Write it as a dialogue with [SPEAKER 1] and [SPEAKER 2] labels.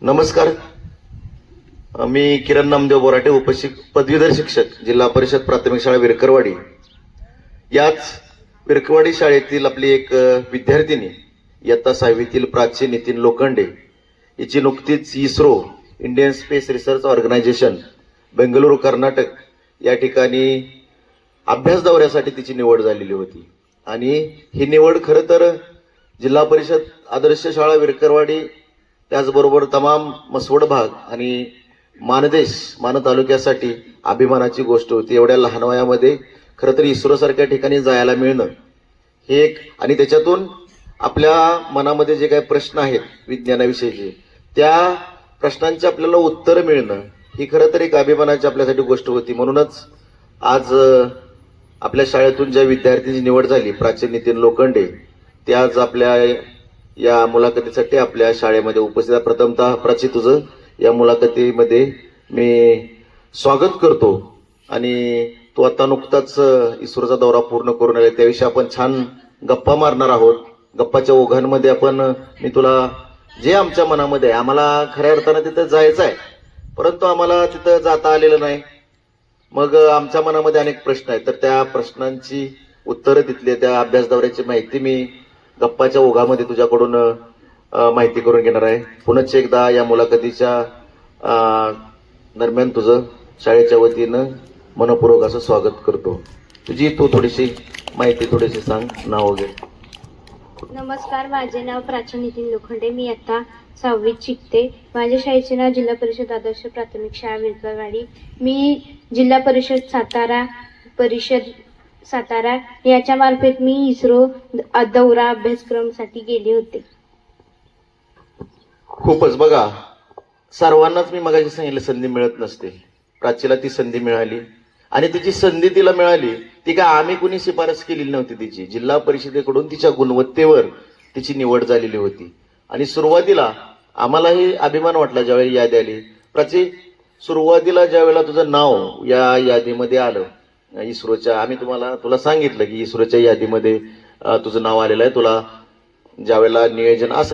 [SPEAKER 1] नमस्कार. मी किरण नामदेव बोराटे, पदवीधर शिक्षक, जिल्हा परिषद प्राथमिक शाळा विरकरवाडी. याच विरकरवाडी शाळेतील आपली एक विद्यार्थिनी इयत्ता 6वीतील प्राची नितीन लोखंडे हिची नुकतीच ISRO Indian space research organisation Bengaluru Karnataka या ठिकाणी अभ्यास दौऱ्यासाठी तिची निवड झालेली होती. आणि ही निवड खरं तर जिल्हा परिषद आदर्श शाळा विरकरवाडी, त्याचबरोबर तमाम मसवड भाग आणि मान तालुक्यासाठी अभिमानाची गोष्ट होती. एवढ्या लहान वयामध्ये खरं तर इस्रो सारख्या ठिकाणी जायला मिळणं हे एक, आणि त्याच्यातून आपल्या मनामध्ये जे काही प्रश्न आहेत विज्ञानाविषयीचे, त्या प्रश्नांची आपल्याला उत्तर मिळणं ही खरं तर एक अभिमानाची आपल्यासाठी गोष्ट होती. म्हणूनच आज आपल्या शाळेतून ज्या विद्यार्थ्यांची निवड झाली, प्राची नितीन लोखंडे, ते आज आपल्या या मुलाखतीसाठी आपल्या शाळेमध्ये उपस्थित. प्रथमतः प्राची, तुझं या मुलाखतीमध्ये मी स्वागत करतो. आणि तू आता नुकताच इस्रोचा दौरा पूर्ण करून आले, त्याविषयी आपण छान गप्पा मारणार आहोत. गप्पाच्या ओघांमध्ये मी तुला जे आमच्या मनामध्ये आहे, आम्हाला खऱ्या अर्थानं तिथं जायचं आहे, परंतु आम्हाला तिथं जाता आलेलं नाही. मग आमच्या मनामध्ये अनेक प्रश्न आहेत, तर त्या प्रश्नांची उत्तरं तिथले, त्या अभ्यास दौऱ्याची माहिती मी गप्पाच्या ओघामध्ये तुझ्याकडून माहिती करून घेणार आहे. पुनश्च एकदा या मुलाखतीच्या दरम्यान तुझं शाळेच्या वतीनं मनपूर्वक असं स्वागत करतो. तू थोडीशी माहिती थोडीशी सांग, नाव वगैरे.
[SPEAKER 2] नमस्कार, माझे नाव प्राची नितीन लोखंडे. मी आता 6वीत शिकते. माझ्या शाळेचे नाव जिल्हा परिषद आदर्श प्राथमिक शाळा विरकरवाडी. मी जिल्हा परिषद सातारा याच्या मार्फत मी इस्रो दौरा अभ्यासक्रमासाठी गेले होते.
[SPEAKER 1] खूपच. बघा, सर्वांनाच मी मगाशी सांगितलं संधी मिळत नसते. प्राचीला ती संधी मिळाली, आणि तिची संधी तिला मिळाली ती काय आम्ही कुणी शिफारस केलेली नव्हती. तिची जिल्हा परिषदेकडून तिच्या गुणवत्तेवर तिची निवड झालेली होती. आणि सुरुवातीला आम्हालाही अभिमान वाटला ज्यावेळी यादी आली. प्राची, सुरुवातीला ज्यावेळेला तुझं नाव या यादीमध्ये आलं इस्रोच्या, तुला सांगितलं की इस्रोच्या यादीमध्ये तुझं नाव आलेलं आहे. तुला ज्यावेळेला नियोजन असं